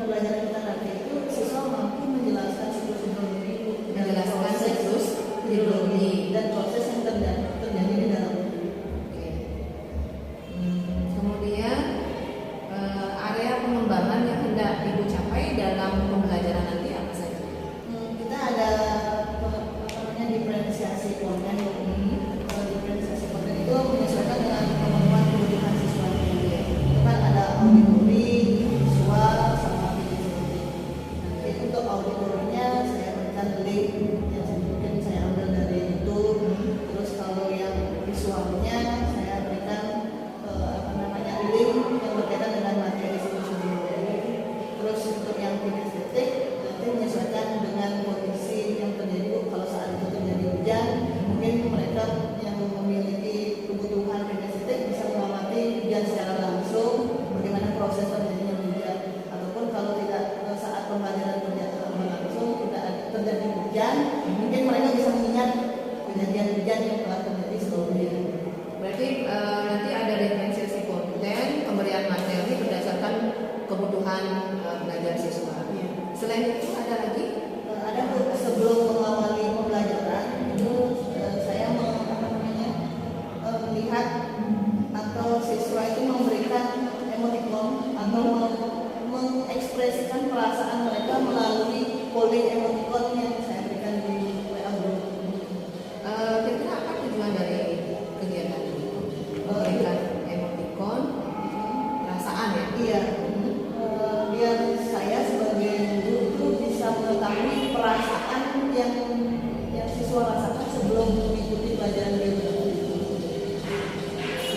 pembelajaran kita nanti itu siswa mampu menjelaskan siklus hidrologi Menjelaskan siklus hidrologi dan proses yang terjadi di dalam. Oke. Kemudian area pengembangan yang hendak Ibu capai dalam pembelajaran nanti apa saja? Kita ada apa namanya diferensiasi konten. Diferensiasi konten itu menyesuaikan dengan kemampuan kebutuhan siswa. Itu kan ada auditori, visual, sama video. Nanti untuk auditorinya saya berikan link yang mungkin saya ambil dari YouTube. Terus kalau yang visualnya saya berikan apa namanya link yang berkaitan dengan materi siklus hidrologi. Terus untuk yang kinestetik nanti menyesuaikan dengan kondisi yang terjadi. Kalau saat itu terjadi hujan, mungkin mereka yang memiliki kebutuhan kinestetik bisa mengamati hujan secara langsung, bagaimana proses terjadinya hujan. Ataupun kalau tidak saat pembelajaran terjadi langsung tidak terjadi hujan, mungkin mereka bisa mengingat kejadian hujan yang telah terjadi sebelumnya. Berarti nanti ada diferensiasi konten, pemberian materi berdasarkan kebutuhan belajar siswa. Selain itu ada lagi? Ada sebelum mengawali pembelajaran itu saya melihat atau siswa itu memberikan emoticon atau mengekspresikan perasaan mereka melalui polling emoticon yang saya berikan di WA group. Kira-kira apa tujuan dari kegiatan ini? Memberikan emoticon, perasaan ya? Iya. Biar saya sebagai guru itu bisa mengetahui perasaan yang siswa rasakan sebelum mengikuti pelajaran geografi.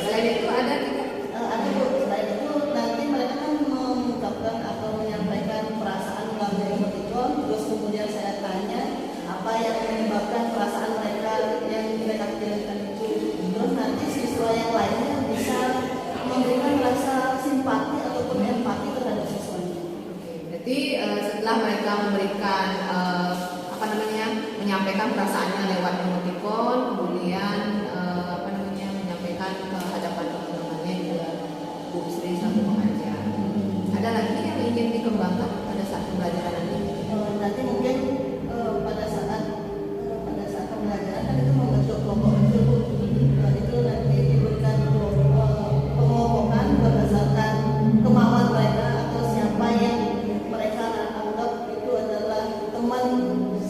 Selain itu ada tidak? Ada Bu. Selain itu nanti mereka kan mengungkapkan atau menyampaikan perasaan melalui emoticon. Terus kemudian saya tanya apa yang menyebabkan perasaan mereka yang mereka kirimkan itu. Terus nanti siswa yang lainnya bisa memberikan rasa simpati ataupun empati terhadap siswanya. Jadi setelah mereka memberikan menyampaikan perasaannya lewat emoticon, kemudian menyampaikan ke hadapan teman-temannya juga Bu Sri selaku pengajar. Ada lagi yang ingin dikembangkan pada saat pembelajaran nanti? Nanti mungkin pada saat pembelajaran kan itu membentuk kelompok kecil. Itu nanti diberikan pengelompokan berdasarkan kemauan mereka atau siapa yang mereka anggap itu adalah teman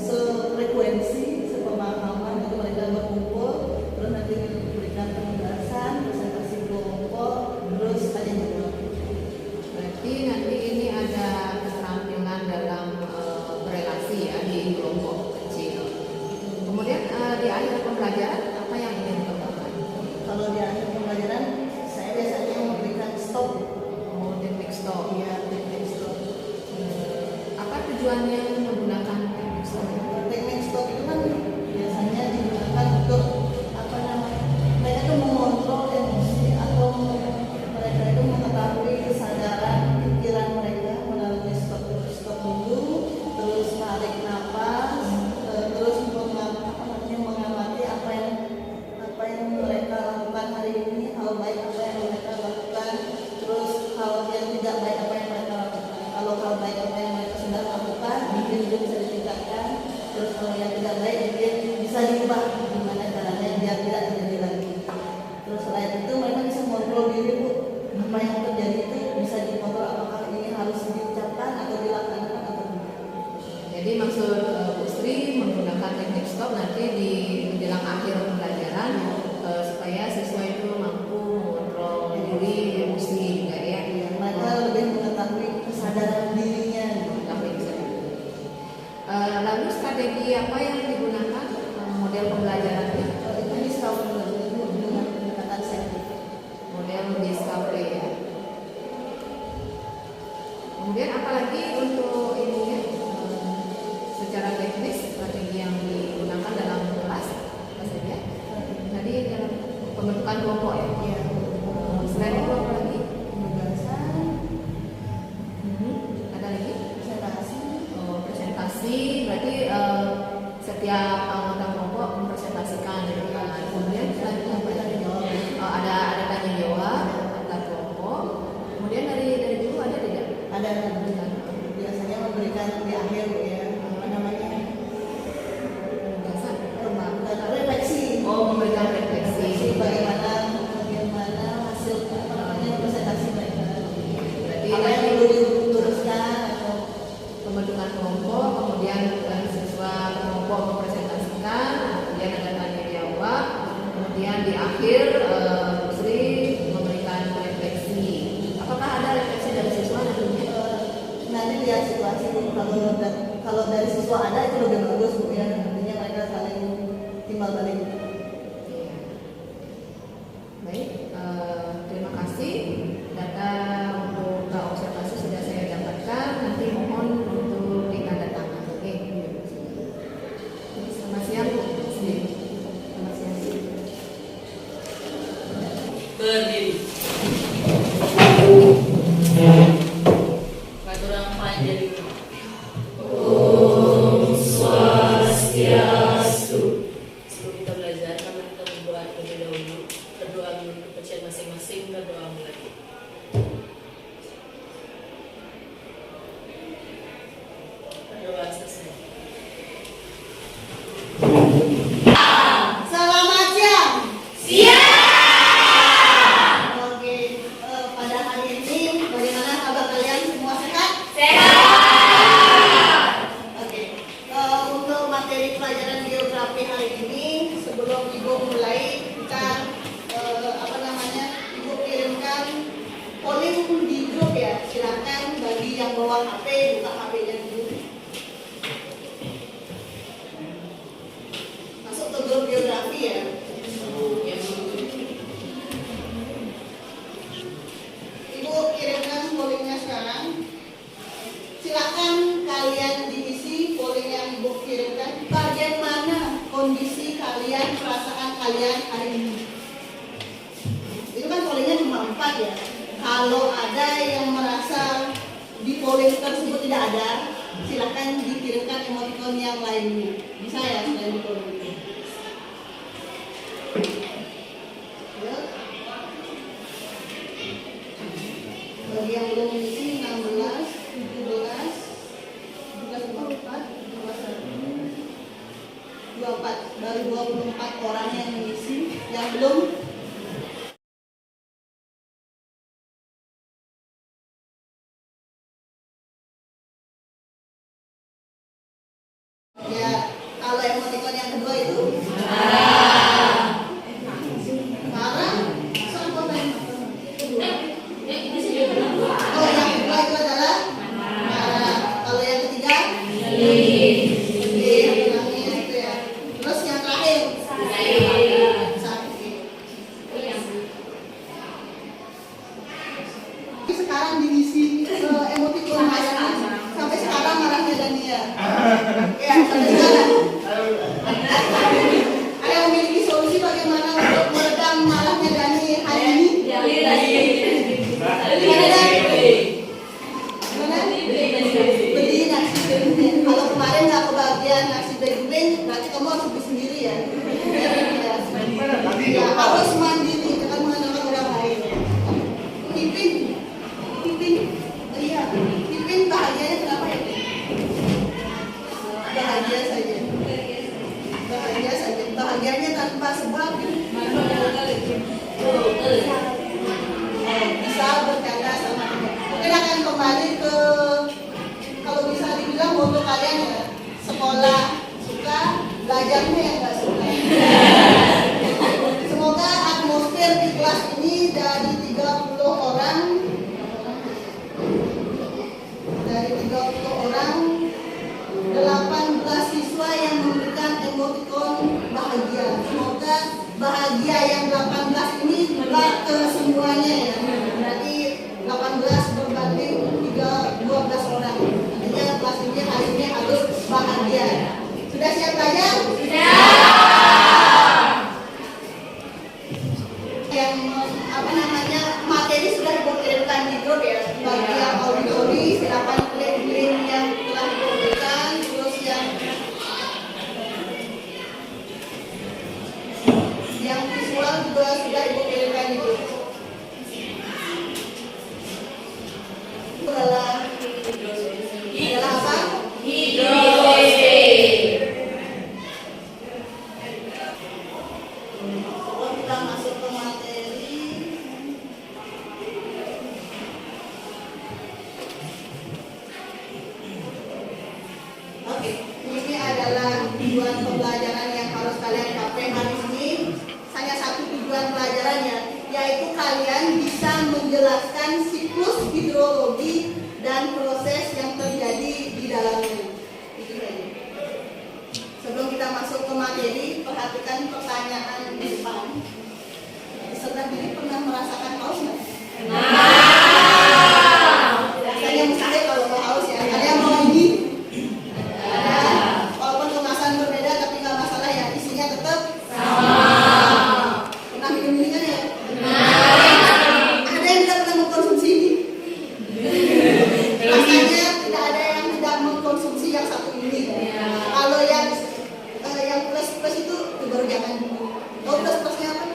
sefrekuensi, sepemahaman, itu mereka berkumpul. Terus nanti diberikan penugasan, presentasi kelompok, terus ada juga. Berarti nanti ini ada keterampilan dalam berelasi ya di kelompok kecil. Kemudian di akhir pembelajaran apa yang ingin dikembangkan? Kalau di akhir pembelajaran saya biasanya memberikan stop. Teknik stop. Iya, teknik stop. Apa tujuannya menggunakan teknik stop? Teknik stop itu kan biasanya digunakan untuk apa namanya? Mereka itu mengontrol emosi atau mereka itu mengetahui kesadaran pikiran mereka melalui stop dulu, terus tarik nafas, terus mengamati apa yang mereka lakukan hari ini, hal baik apa yang mereka lakukan, terus hal yang tidak baik apa yang mereka lakukan. Kalau hal baik apa yang mereka sudah lakukan, mungkin itu bisa ditingkatkan. Terus kalau yang tidak baik mungkin bisa diubah gimana caranya biar tidak terjadi lagi. Terus selain itu mereka bisa mengontrol diri Bu. Apa yang terjadi itu bisa dikontrol apakah ini harus diucapkan atau dilaksanakan atau tidak. Jadi maksud Bu Sri menggunakan teknik stop nanti di menjelang akhir pembelajaran supaya siswa itu mampu mengontrol diri, emosi juga ya. Mereka lebih mengetahui kesadaran dirinya. Lalu strategi apa yang digunakan model pembelajarannya? Itu discovery dengan pendekatan saintifik. Model discovery ya. Kemudian apalagi untuk ininya secara teknis strategi yang digunakan dalam kelas apa saja? Tadi dalam pembentukan kelompok ya. Iya. Selain itu apa lagi? Penugasan, Ada lagi? presentasi. Presentasi berarti setiap anggota kelompok mempresentasikan gitu kan. Kemudian selanjutnya apa lagi? Ada tanya jawab antar kelompok. Kemudian dari dulu ada tidak? Ada akhir Bu Sri memberikan refleksi. Apakah ada refleksi dari siswa nantinya? Nanti lihat situasi Bu. Kalau dari siswa ada itu lebih bagus Bu ya. Artinya mereka saling timbal balik. Baik, terima kasih. Data untuk observasi sudah saya dapatkan. Nanti mohon untuk ditandatangani. Oke. Selamat siang Bu. Selamat siang. Berdiri. Peraturan panjang. Sebelum kita belajar, kami kita berdoa terlebih dahulu. Berdoa menurut kepercayaan masing-masing, berdoa mulai. Berdoa selesai. Selamat siang. Oke, pada hari ini bagaimana kabar kalian? Semua sehat? Oke, untuk materi pelajaran geografi hari ini, sebelum Ibu mulai, kita Ibu kirimkan polling di grup ya. Silakan bagi yang bawa HP, buka HP-nya dulu. Masuk ke grup geografi ya. Ibu kirimkan pollingnya sekarang. Silakan kalian diisi polling yang Ibu kirimkan. Bagaimana kondisi kalian, perasaan kalian hari ini? Itu kan pollingnya cuma 4 ya. Kalau ada yang merasa di polling tersebut tidak ada, silakan dikirimkan emoticon yang lainnya. Bisa ya selain di polling itu. Ya. Bagi yang belum mengisi 16, 17, 24, 24, baru 24 orang yang mengisi, yang belum. Ya, kalau emoticon yang kedua itu marah, sama kedua. Oh, yang kedua itu adalah marah. Kalau yang ketiga sedih, nangis gitu ya. Terus yang terakhir sakit. Sekarang diisi emoticon marahnya. Sampai sekarang marahnya Dania. Ya, sampai sekarang. Ada yang memiliki solusi bagaimana untuk meredam marahnya Dani hari ini? Gimana? Beli nasi goreng. Kalau kemarin nggak kebagian nasi goreng, berarti kamu harus beli sendiri ya. Ya, harus mandiri, jangan mengandalkan orang lain. Pipin, iya, Pipin bahagianya kenapa ya? Bahagia saja. Bahagianya tanpa sebab. Bisa bercanda sama teman. Mungkin akan kembali ke, kalau bisa dibilang moto kalian ya, sekolah suka, belajarnya yang nggak suka. Semoga atmosfer di kelas ini dari 30 orang, 18 siswa yang memberikan emoticon bahagia. Semoga bahagia yang 18 ini telah ke semuanya ya. Berarti 18 berbanding 12 orang. Artinya kelas ini hari ini harus bahagia. Sudah siap belajar? Yang materi sudah dikirimkan di grup ya. Bagi yang auditori silakan klik link yang telah diberikan. Terus yang visual juga sudah dikirimkan di grup. Itu adalah apa? Sebelum kita masuk ke materi, oke, ini adalah tujuan pembelajaran yang harus kalian capai hari ini. Hanya satu tujuan kalian bisa menjelaskan siklus hidrologi dan proses yang terjadi di dalamnya. Itu saja. Sebelum kita masuk ke materi, perhatikan pertanyaan di depan. Peserta didik pernah merasakan haus nggak? Rasanya mustahil kalau mau haus ya. Ada yang mau ini? Ada. Walaupun kemasan berbeda tapi nggak masalah ya. Isinya tetap sama. Pernah minum ini kan ya? Ada yang tidak pernah mengkonsumsi ini? Rasanya tidak ada yang tidak mengkonsumsi yang satu ini. Kalau yang plus itu baru jangan dulu. Oh, plusnya apa?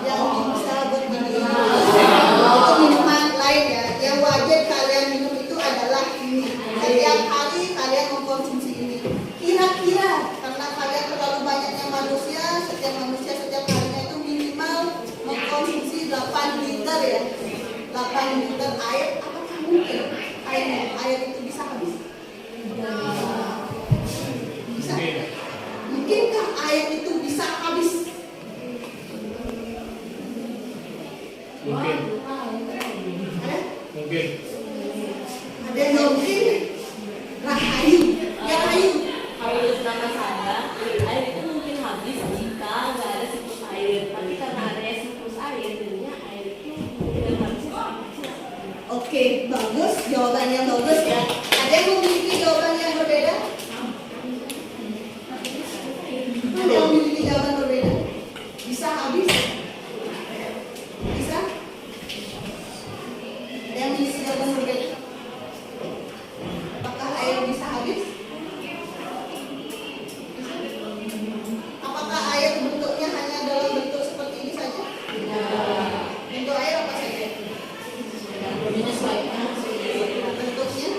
Yang bisa buat minum. Itu minuman lain ya. Yang wajib kalian minum itu adalah ini. Setiap hari kalian mengkonsumsi ini. Kira-kira karena kalian terlalu banyaknya manusia, setiap manusia setiap harinya itu minimal mengkonsumsi 8 liter ya. 8 liter air. Apakah mungkin air itu bisa habis? Bisa? Mungkinkah air itu bisa habis? Mungkin. Ada? Mungkin. Ada yang nggak mungkin? Rahayu. Ya Rahayu. Kalau menurut nama saya, air itu mungkin habis jika nggak ada siklus air. Tapi karena ada siklus air, jadinya air itu mungkin habisnya sangat kecil. Oke, bagus. Jawaban yang bagus ya. Ada yang memiliki jawaban yang berbeda? Ada yang memiliki jawaban berbeda? Bisa habis? Bisa? Ada yang memiliki jawaban berbeda? Apakah air bisa habis? Apakah air bentuknya hanya dalam bentuk seperti ini saja? Bentuk air apa saja? Bentuknya?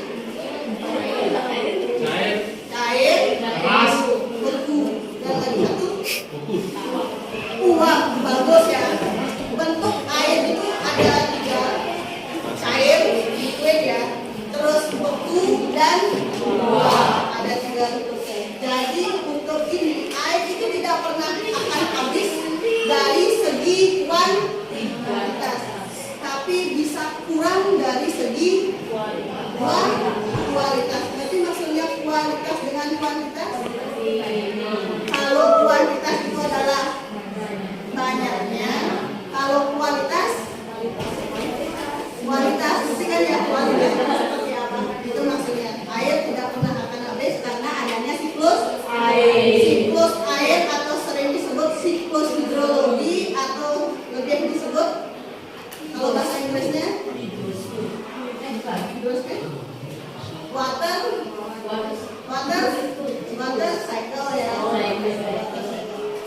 Cair, Keras. beku, dan lagi satu Fokus. uap. Bagus ya. Bentuk air itu ada 3, cair, liquid ya, terus beku dan uap. Ada 3 bentuknya. Jadi untuk ini air itu tidak pernah akan habis dari segi kuantitas, tapi bisa kurang dari segi kualitas. Berarti maksudnya kualitas dengan kuantitas. Kalau kuantitas itu adalah banyaknya, kalau kualitas itu kan ya kualitas seperti apa? Itu maksudnya air tidak pernah akan habis karena adanya siklus air atau sering disebut siklus hidrologi atau lebih disebut kalau bahasa Inggrisnya water cycle ya.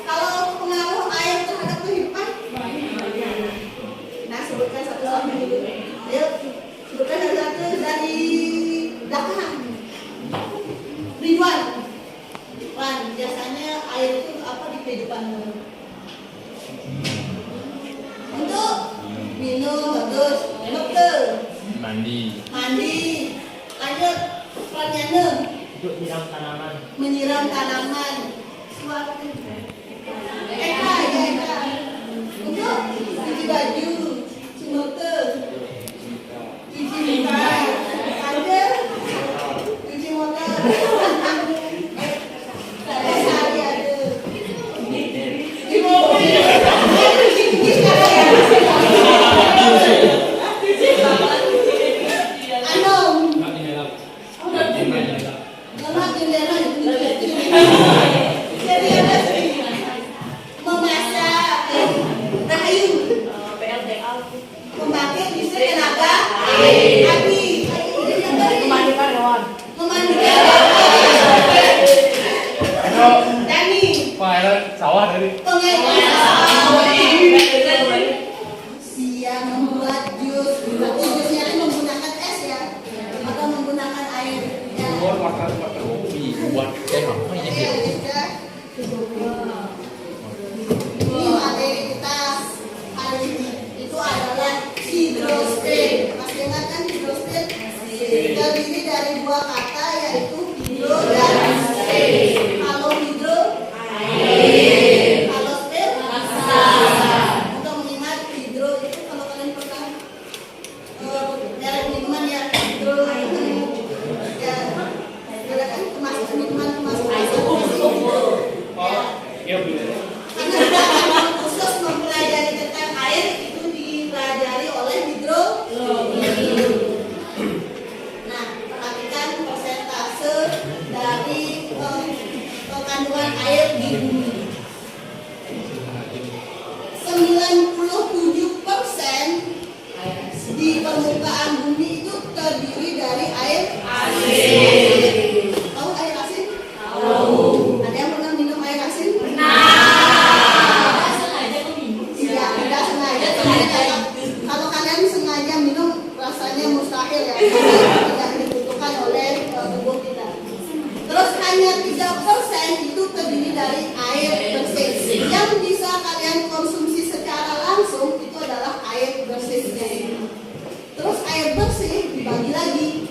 Kalau pengaruh air terhadap kehidupan, nah sebutkan satu-satu dulu. Ayo sebutkan satu-satu dari belakang. Ridwan, biasanya air itu apa di kehidupanmu? Untuk minum, bagus. Betul. Mandi. Lanjut, perannya Untuk nyiram tanaman. menyiram tanaman. Suatu. Eka. Untuk cuci baju, cuci motor, cuci muka. Ada cuci motor. Sehari ada. Cuci mobil. Cuci sekarang ya. Anom. Lemak jendela itu jadi ada memasak, rahayu, membangkit listrik tenaga api, memandikan hewan, Dani, Pilot sawah dari. pengairan sawah, siang membuat jus, tapi jusnya itu menggunakan es ya, atau menggunakan air. Ya. Buat Oke, sudah. Ini materi kita hari ini itu adalah hidrostat. Masih ingat kan hidrostat? Terdiri dari 2 kata yaitu hidro dan stat. Kalau hidro, air. Kalau stat, untuk mengingat hidro itu permukaan bumi itu terdiri dari air. Tahu air asin? Ada yang pernah minum air asin? Tidak sengaja kok bingung. Ya, tidak sengaja. Kalau kalian sengaja minum, rasanya mustahil ya. Tidak dibutuhkan oleh tubuh kita. Terus hanya 3% itu terdiri dari air bersih. Yang bisa kalian konsumsi secara langsung itu adalah air bersihnya. Terus air bersih dibagi lagi.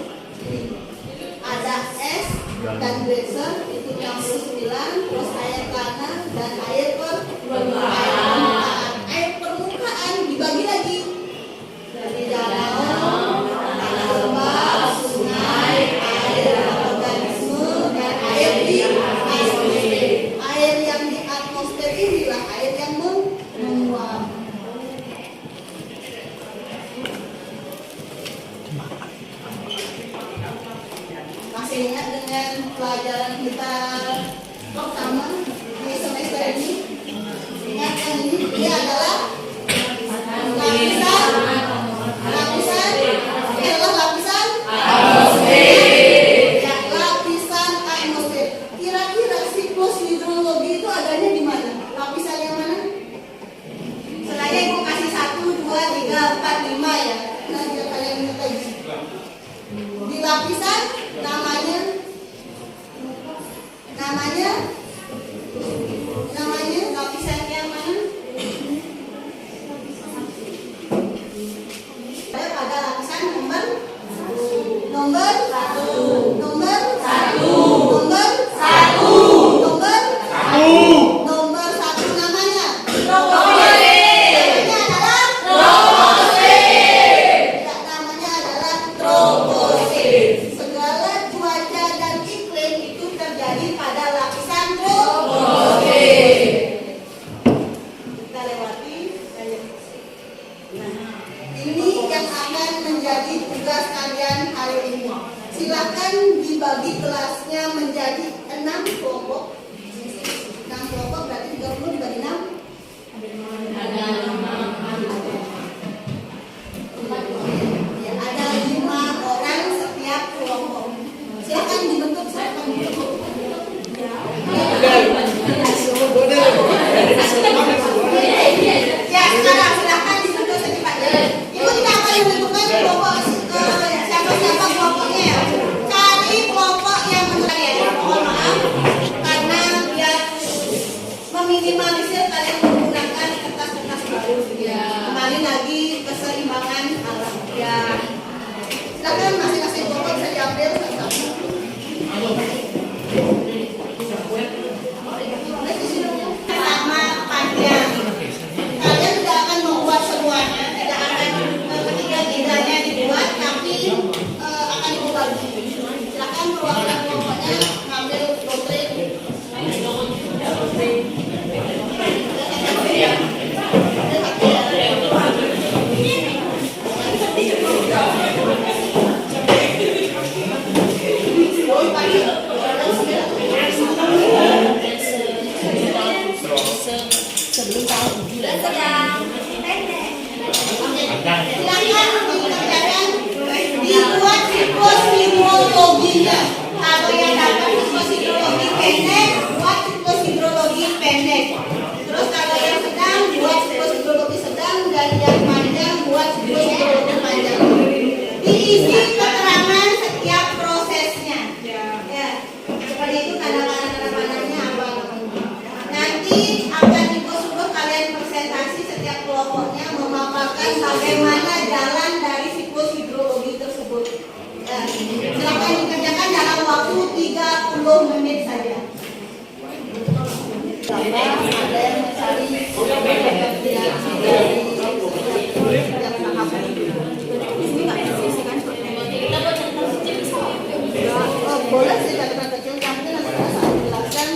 Ada es dan geyser itu 69, terus air tanah dan air permukaan. Air permukaan dibagi lagi dari danau, tanah lembab, sungai, air organisme dan air di atmosfer. Air yang di atmosfer inilah air yang menguap. Masih ingat dengan pelajaran kita pertama di semester ini? Ingat yang ini adalah lapisan adalah lapisan ya, lapisan atmosfer. Kira-kira siklus hidrologi itu adanya di mana? Lapisan yang mana? Sengaja ibu kasih 1, 2, 3, 4, 5 ya. Nah, biar kalian ingat lagi. Di lapisan namanya lapisan yang mana? Pada lapisan nomor 1. Nomor 1. Nomor 1. Nomor 1 namanya namanya adalah troposfer. Segala cuaca dan iklim itu terjadi pada lapisan troposfer. Kita lewati. Nah, ini yang akan menjadi tugas kalian hari ini. Silakan dibagi kelasnya menjadi 6 kelompok. 6 kelompok berarti 30 dibagi 6. Ya, ada 5 orang setiap kelompok. Silakan dibentuk. Ya, sekarang silakan dibentuk secepatnya. Ibu tidak akan menentukan kelompok siapa kelompoknya ya. Cari kelompok yang menurut kalian. Mohon maaf karena biar meminimalisir kalian menggunakan kertas-kertas baru. Kembali lagi keseimbangan alam. Ya. Silakan masing-masing kelompok bisa diambil satu-satu. Sama panjang. Kalian tidak akan membuat semuanya, tidak akan ketiga-tiganya dibuat, tapi akan dibagi. Silakan perwakilan kelompoknya ngambil doktrin. Sebelum tahun 7 dan sedang pendek. Silakan dikerjakan dibuat siklus hidrologinya. Kalau yang dapat siklus hidrologi pendek, buat siklus hidrologi pendek. Terus kalau yang sedang, buat siklus hidrologi sedang, dan yang panjang buat siklus hidrologi panjang. Diisi keterangan setiap prosesnya. Ya, seperti itu tanda-tandanya apa? Nanti akan suruh kalian presentasi setiap kelompoknya memaparkan bagaimana jalan dari siklus hidrologi tersebut. Ya, silakan dikerjakan dalam waktu 30 menit saja. Ada yang mencari boleh sih kata kecil, tapi nanti saya jelaskan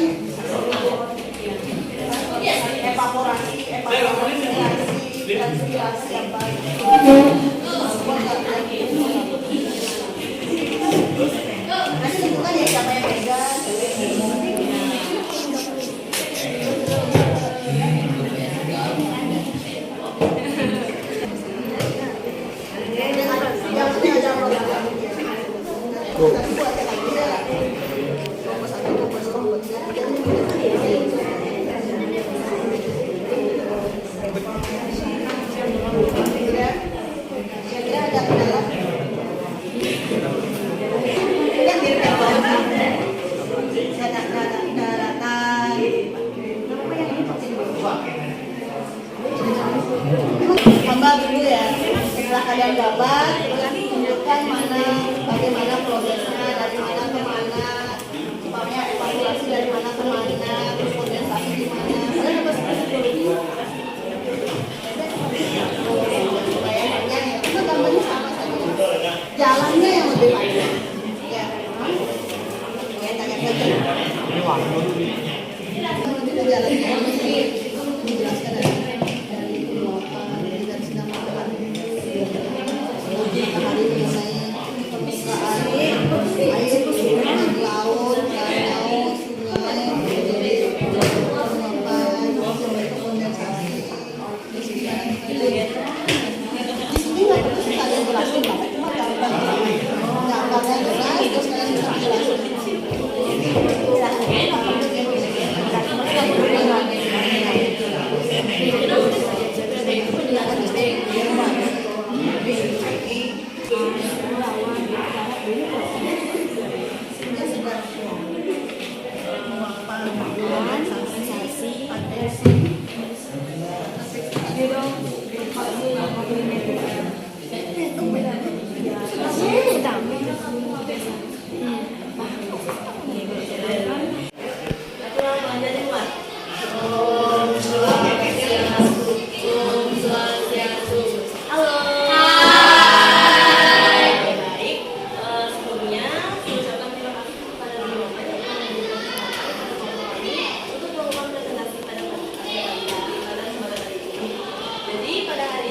evaporasi, transpirasi apa. Nanti tentukan ya siapa yang pegang. Dengan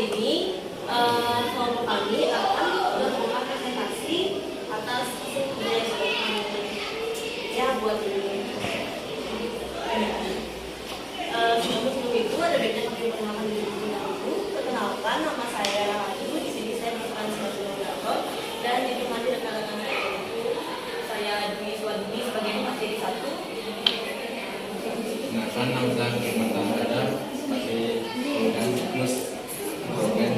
ini kelompok kami akan melakukan presentasi atas budaya sobat ya buat ini. Sebelum itu ada baiknya kami perkenalkan diri dulu. Perkenalkan, nama saya Ratu. Di sini saya merupakan sebagai moderator dan ditemani rekan-rekan saya yaitu saya Dwi Swadini sebagai materi 1. Nah, nama saya Firman Radar sebagai dan plus program.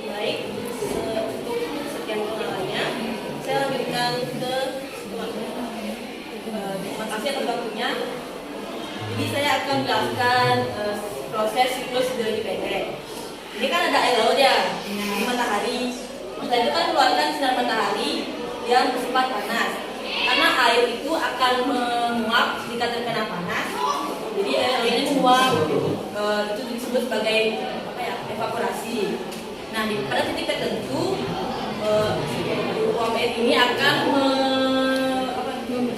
Baik, untuk sekian pengenalannya, saya lanjutkan ke terima kasih atas waktunya. Jadi saya akan menjelaskan proses siklus hidrologi pendek. Ini kan ada air laut ya, di matahari. Setelah itu kan keluarkan sinar matahari yang bersifat panas. Karena air itu akan menguap jika terkena panas. Jadi air laut ini menguap, itu disebut sebagai apa ya, evaporasi. Nah, pada titik tertentu uap air ini akan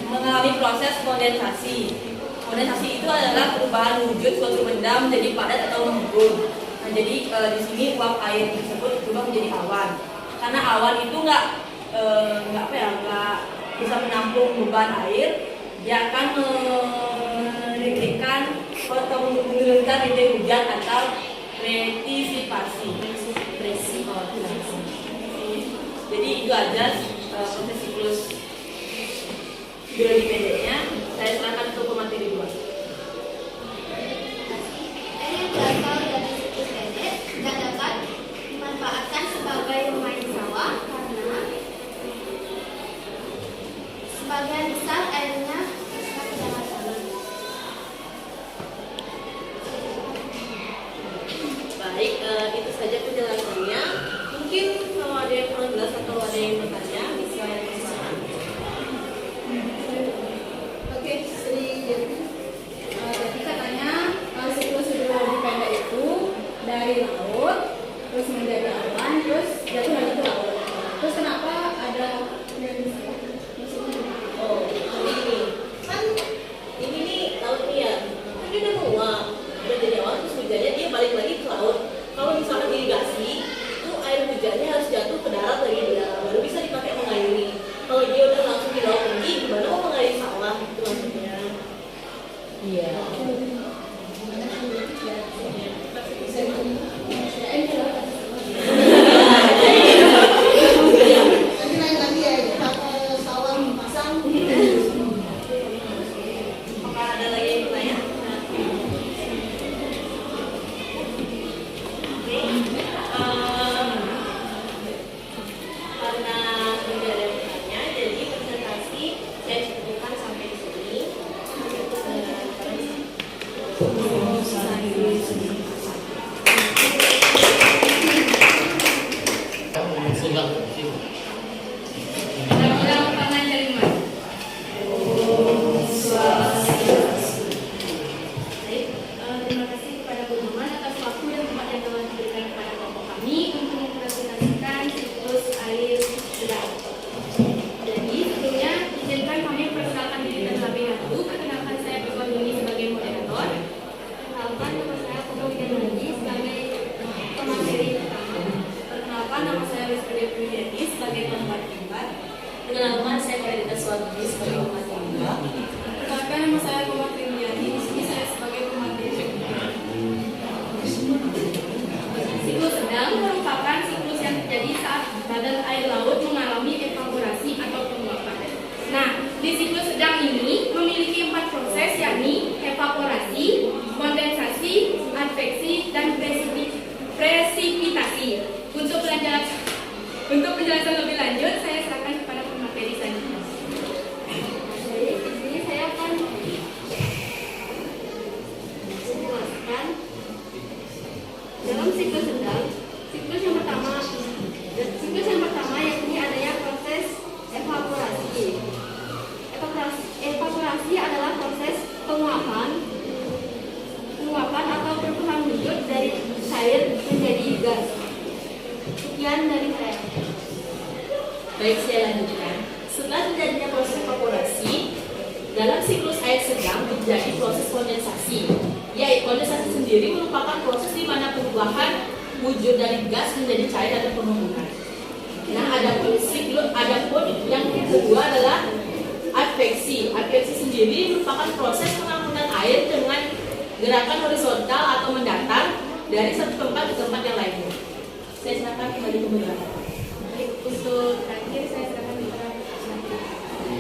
mengalami proses kondensasi. Kondensasi itu adalah perubahan wujud suatu benda menjadi padat atau mengembun. Nah, jadi di sini uap air tersebut berubah menjadi awan. Karena awan itu nggak bisa menampung beban air, dia akan meninggikan atau menurunkan rintik hujan atau presipitasi. Jadi itu aja proses siklus hidrologi pendeknya. Saya serahkan ke pemateri 2. Air yang berasal dari siklus pendek tidak dapat dimanfaatkan sebagai pemain sawah karena sebagian besar airnya terserap ke dalam tanah. Baik, itu saja penjelasannya. Mungkin kalau ada yang kurang jelas atau ada yang bertanya, bisa silakan. Oke, Sri Devi. Jadi katanya siklus hidrologi pendek itu dari laut, terus menjadi awan, terus jatuh lagi ke laut. Terus kenapa ada yang Oh, jadi ini kan ini nih laut nih ya, kan dia udah menguap, udah jadi awan, terus hujannya dia balik lagi ke laut. Kalau misalkan irigasi, itu air hujannya harus jatuh ke darat lagi di darat, baru bisa dipakai mengairi. Kalau dia udah langsung di laut tinggi, gimana mau mengairi sawah gitu maksudnya? Iya. Nanti lain lagi ya, kita ke sawah pasang. Apakah ada lagi yang bertanya? Oke, karena tidak ada yang bertanya, jadi presentasi saya cukupkan sampai di sini. Baik, terima kasih kepada Bu Numan atas waktu dan tempat yang telah diberikan kepada kelompok kami untuk mempresentasikan siklus air laut. Jadi sebelumnya izinkan kami memperkenalkan diri terlebih dahulu. Perkenalkan saya Pegawai sebagai moderator. Perkenalkan nama saya Pegawai sebagai pemateri pertama. Perkenalkan nama saya Rizky Devi sebagai pemateri 4. Perkenalkan saya Karidita Swadini sebagai pemateri 2. Perkenalkan nama saya pemateri Wiyadi. Di sini saya sebagai pemateri. Siklus sedang merupakan siklus yang terjadi saat badan air laut mengalami evaporasi atau penguapan. Nah, di siklus sedang ini memiliki 4 proses, yakni evaporasi, kondensasi, adveksi, dan presipitasi. Untuk penjelasan lebih lanjut, saya serahkan kepada pemateri selanjutnya. Jadi, di sini saya akan menjelaskan dalam siklus sedang. Siklus yang pertama yakni adanya proses evaporasi. Evaporasi adalah proses penguapan atau perubahan wujud dari cair menjadi gas. Sekian dari saya. Baik, saya lanjutkan. Setelah terjadinya proses evaporasi dalam siklus air sedang terjadi proses kondensasi. Yaitu kondensasi sendiri merupakan proses di mana perubahan wujud dari gas menjadi cair atau pembentukan. Nah, adapun yang kedua adalah adveksi. Adveksi sendiri merupakan proses pengampunan air dengan gerakan horizontal atau mendatar dari satu tempat ke tempat yang lainnya. Saya silakan kembali ke moderator. Baik, untuk terakhir saya silakan bicara.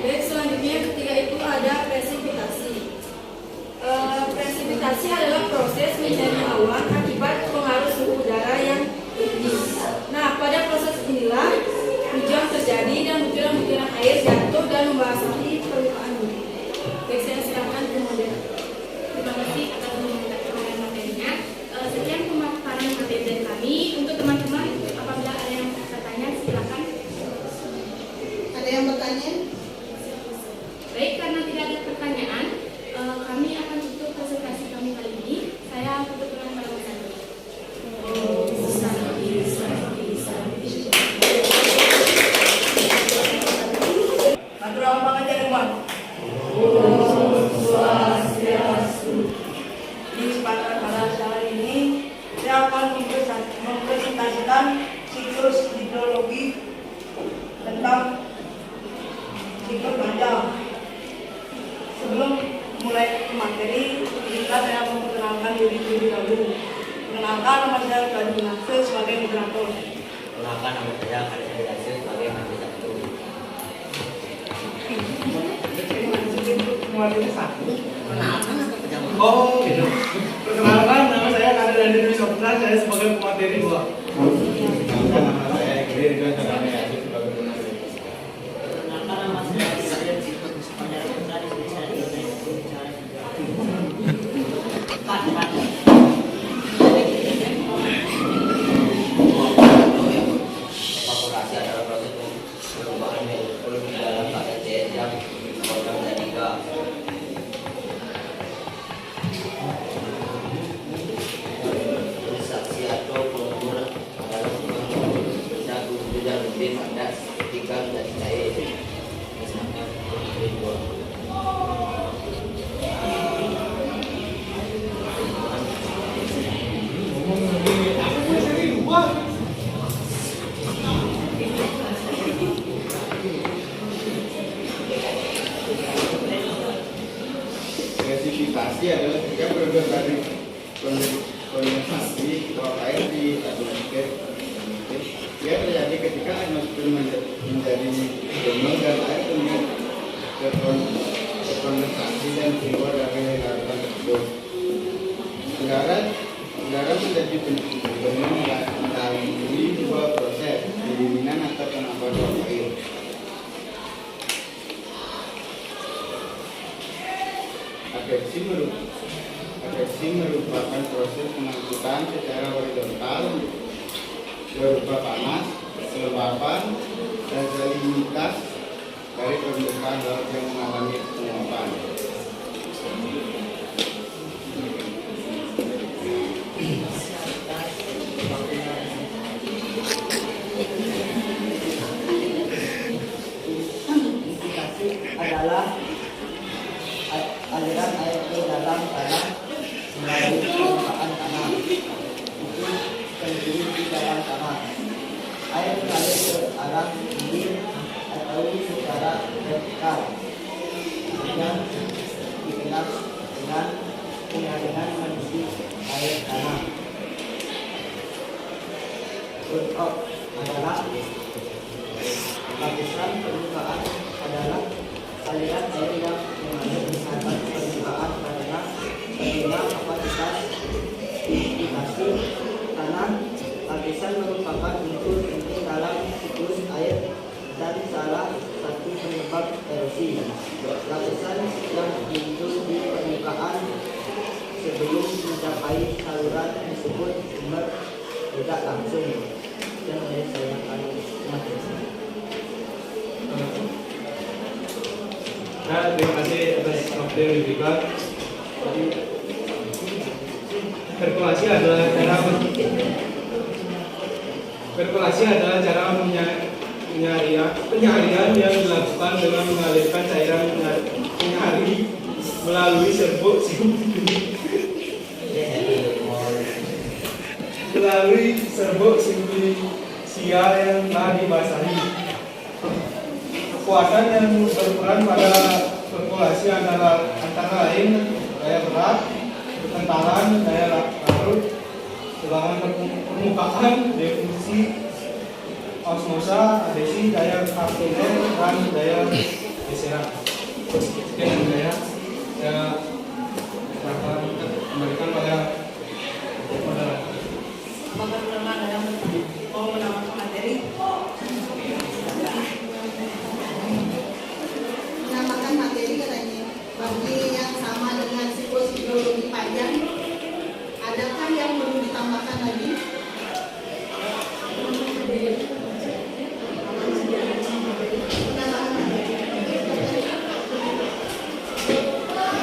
Baik, selanjutnya ketiga itu ada presipitasi. Presipitasi adalah proses menjadi awan akibat pengaruh suhu udara yang tinggi. Nah, pada proses inilah hujan terjadi dan butiran-butiran air jatuh dan membasahi permukaan bumi. Baik, saya silakan ke moderator. Terima kasih atas pemaparan materinya. Sekian pemaparan materi dari kami. Untuk teman-teman, apabila ada yang bertanya, silakan. Ada yang bertanya? Baik, karena tidak ada pertanyaan, kami akan tutup presentasi kami kali ini. Saya kebetulan pada Mas Andi. Matur nuwun pangajaran, Pak. Di kesempatan pada hari ini saya akan mempresentasikan siklus hidrologi tentang siklus panjang. Sebelum mulai ke materi, izinkan saya memperkenalkan diri dahulu. Perkenalkan, nama saya Gadi Binase sebagai moderator. Perkenalkan, nama saya Karisma Binase sebagai moderator. Oh gitu. Perkenalkan, nama saya Kadir Dandi Dwi Sopna, saya sebagai pemateri 2. Nama saya Giri Ridwan Sarana sebagai pemateri. Evaporasi adalah proses perubahan molekul di dalam keadaan cair yang berubah menjadi gas. Kondensasi atau pengumpulan adalah bisa wujud yang lebih padat ketika menjadi cair. Misalkan dua. Presipitasi adalah ketika produk dari kondensasi uap air di atmosfer. Ia terjadi ketika atmosfer menjadi gelombang dan air kemudian terkondensasi dan keluar dari larutan tersebut. Udara menjadi gelombang melalui dua proses, pendinginan atau penambahan uap air. Adveksi merupakan proses pengangkutan secara horizontal berupa panas, kelembapan, dan salinitas dari permukaan laut yang mengalami penguapan. Adalah aliran air ke dalam tanah melalui permukaan tanah. Itu terjadi di dalam tanah. Air mengalir ke arah kiri atau secara vertikal yang dikenal dengan penyaringan menuju air tanah. Runoff adalah lapisan permukaan adalah aliran air yang mengalir di atas permukaan karena penerima kapasitas irigasi tanah. Lapisan merupakan unsur penting dalam siklus air dan salah satu penyebab erosi. Lapisan yang muncul di permukaan sebelum mencapai saluran disebut sumber tidak langsung. Dan saya akan menjelaskan. Nah, terima kasih atas waktu yang diberikan. Sirkulasi adalah cara penyalian yang dilakukan dengan mengalirkan cairan mengalir melalui serbuk simplisia yang telah dibasahi. Kekuatan yang berperan pada sirkulasi antara lain daya berat, kekentalan, daya larut, tegangan permukaan, difusi, osmosa, adhesi, daya kapilyer, dan daya geseran. Sekian yang saya akan kembalikan pada moderator. Apakah teman ada yang mau menambahkan materi? Menambahkan materi katanya bagi yang sama dengan siklus hidrologi panjang, adakah yang perlu ditambahkan lagi?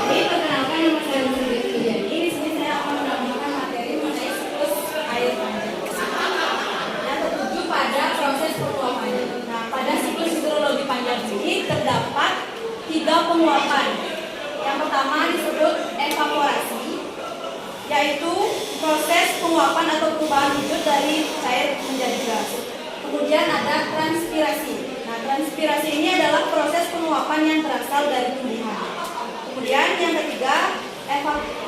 Ini perkenalkan nama saya Sendiri Pujiani. Di sini saya akan menambahkan materi mengenai siklus air panjang. Yang tertuju pada proses penguapan. Nah, pada siklus hidrologi panjang ini terdapat 3 penguapan. Yang pertama disebut evaporasi, yaitu proses penguapan atau perubahan wujud dari cair menjadi gas. Kemudian ada transpirasi. Nah, transpirasi ini adalah proses penguapan yang berasal dari tumbuhan. Kemudian yang ketiga,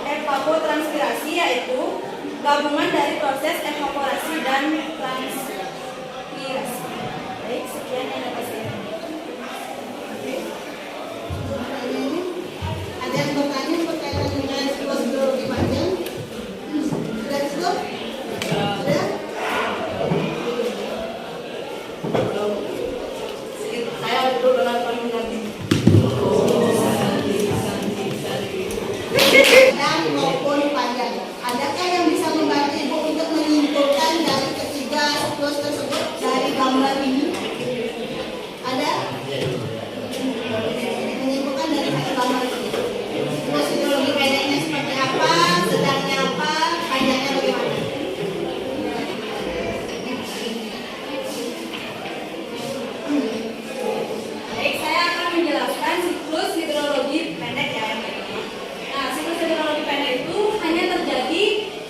evapotranspirasi, yaitu gabungan dari proses evaporasi dan transpirasi. Baik, sekian yang dapat saya. Ada yang bertanya berkaitan dengan siklus hidrologi panjang? Sudah cukup? Sudah? Saya dulu dengan pemimpin. Dan maupun panjang. Adakah yang bisa membantu Ibu untuk menyimpulkan dari ketiga siklus tersebut dari gambar ini? Ada? Menyimpulkan dari satu gambar ini. Siklus hidrologi pendeknya seperti apa, sedangnya apa, panjangnya bagaimana? Baik, saya akan menjelaskan siklus hidrologi pendek ya. Nah, siklus hidrologi pendek itu hanya terjadi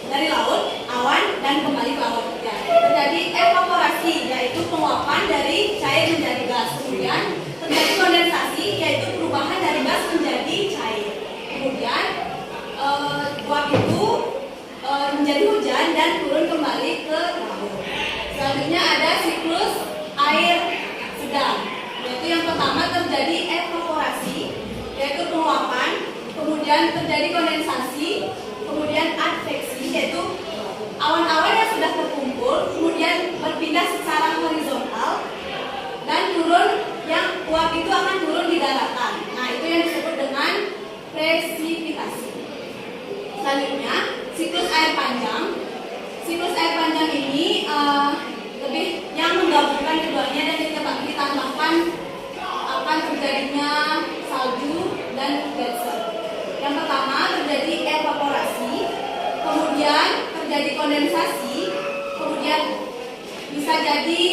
dari laut, awan, dan kembali ke laut. Ya, terjadi evaporasi, yaitu penguapan dari cair menjadi gas. Kemudian terjadi kondensasi, yaitu perubahan dari gas menjadi cair. Kemudian uap itu menjadi hujan dan turun kembali ke laut. Selanjutnya ada siklus air sedang, yaitu yang pertama terjadi evaporasi, yaitu penguapan, kemudian terjadi kondensasi, kemudian adveksi, yaitu awan-awan yang sudah terkumpul kemudian berpindah secara horizontal dan turun, yang uap itu akan turun di daratan. Nah, itu yang disebut dengan presipitasi. Selanjutnya siklus air panjang. Siklus air panjang ini lebih yang menggabungkan keduanya dan ditambahkan akan terjadinya salju dan gletser. Yang pertama terjadi evaporasi, kemudian terjadi kondensasi, kemudian bisa jadi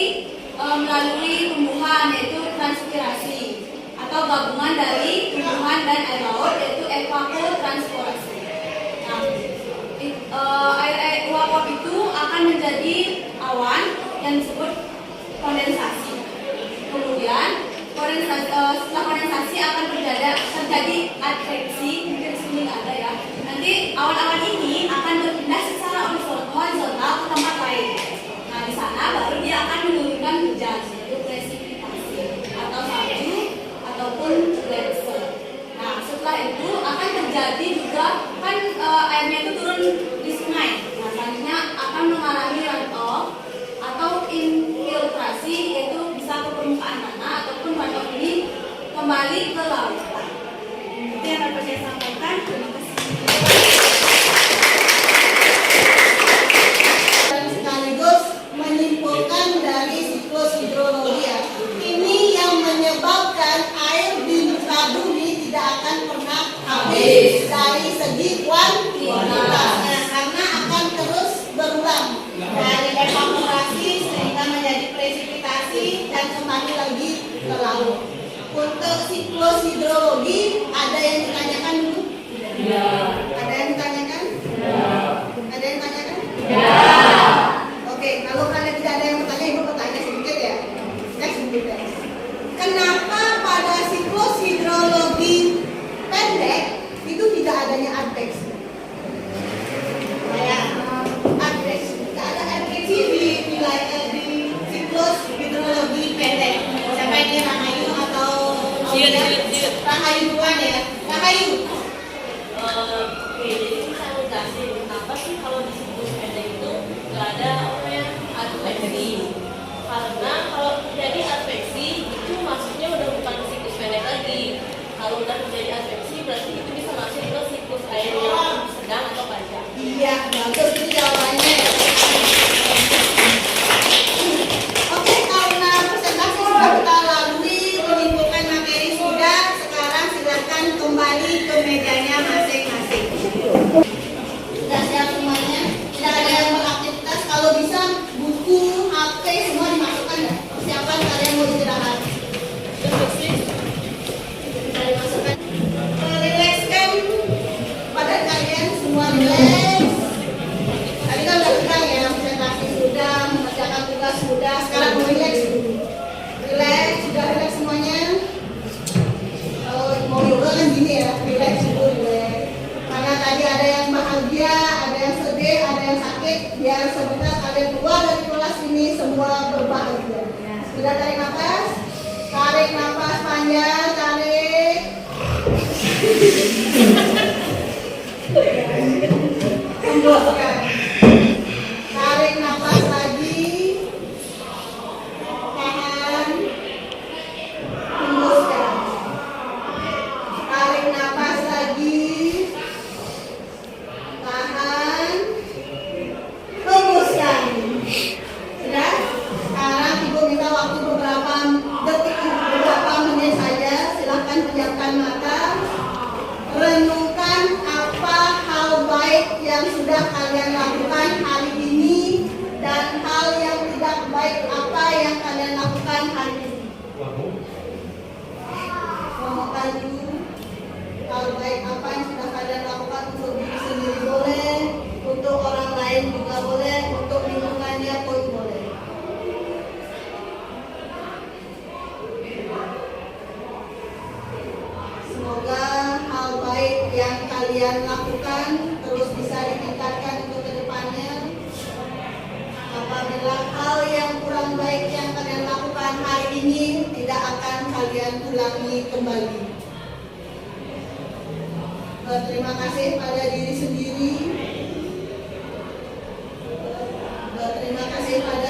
melalui tumbuhan, yaitu transpirasi, atau gabungan dari tumbuhan dan air laut, yaitu evapotranspirasi. Nah, air uap itu akan menjadi awan yang disebut kondensasi. Kemudian setelah kondensasi akan terjadi adveksi, mungkin di sini ada ya. Nanti awan-awan ini akan berpindah secara horizontal ke tempat lain. Nah, di sana baru dia akan menurunkan hujan, yaitu presipitasi atau salju ataupun gletser. Nah, setelah itu akan terjadi juga kan airnya itu turun di sungai. Nah, selanjutnya akan mengalami runoff atau infiltrasi, yaitu bisa ke permukaan tanah ataupun runoff ini kembali ke lautan. Itu yang dapat saya sampaikan. Terima kasih. Dan sekaligus menyimpulkan dari siklus hidrologi ya. Ini yang menyebabkan air di muka bumi tidak akan pernah habis dari segi kuantitasnya, karena akan terus berulang dari evaporasi sehingga menjadi presipitasi dan kembali lagi ke laut. Untuk siklus hidrologi ada yang ditanyakan dulu? Ya. Ada yang ditanyakan? Ada yang ditanyakan? Oke, kalau kalian tidak ada yang bertanya, ibu bertanya sedikit ya. Next sedikit. Kenapa pada siklus hidrologi pendek itu tidak adanya adveksi? Kayak adveksi, tidak ada adveksi di wilayah di siklus hidrologi pendek. Siapa ini Rahayu atau Rahayu duluan ya? Rahayu. Oke, jadi saya mau jelasin kenapa sih kalau di siklus pendek itu nggak ada adveksi. Karena kalau terjadi adveksi itu maksudnya udah bukan siklus pendek lagi. Kalau udah terjadi adveksi berarti itu bisa masuk ke siklus air yang sedang atau panjang. Iya, bagus itu jawabannya. Oke, karena presentasi sudah kita lalui, menyimpulkan materi sudah, sekarang silakan kembali ke mejanya masing-masing. Sudah siap semuanya? Tidak ada yang beraktivitas, kalau bisa buku, HP semua dimasukkan ya. Persiapan kalian mau istirahat. Bisa dimasukkan. Relaxkan badan kalian semua relax. Tadi kan udah bilang ya, presentasi sudah, mengerjakan tugas sudah, sekarang mau relax dulu. Relax, sudah relax semuanya. Kalau mau yoga kan gini ya, relax dulu, relax. Karena tadi ada yang bahagia, ada yang sedih, ada yang sakit, biar sebentar kalian keluar dari kelas ini semua berbahagia. Sudah tarik nafas? Tarik nafas panjang, tarik. Hembuskan. Tarik nafas lagi. Tahan. Hembuskan. Tarik nafas lagi. Tahan. Hembuskan. Sudah? Sekarang ibu minta waktu beberapa detik, beberapa menit saja. Silahkan pejamkan mata. Renungkan apa hal baik yang sudah kalian lakukan hari ini dan hal yang tidak baik apa yang kalian lakukan hari ini. Renungkan dulu hal baik apa yang sudah kalian lakukan untuk diri sendiri boleh, untuk orang lain juga boleh, untuk lingkungannya pun boleh. Semoga hal baik yang kalian lakukan terus bisa ditingkatkan untuk kedepannya. Apabila hal yang kurang baik yang kalian lakukan hari ini tidak akan kalian ulangi kembali. Berterima kasih pada diri sendiri. Berterima kasih pada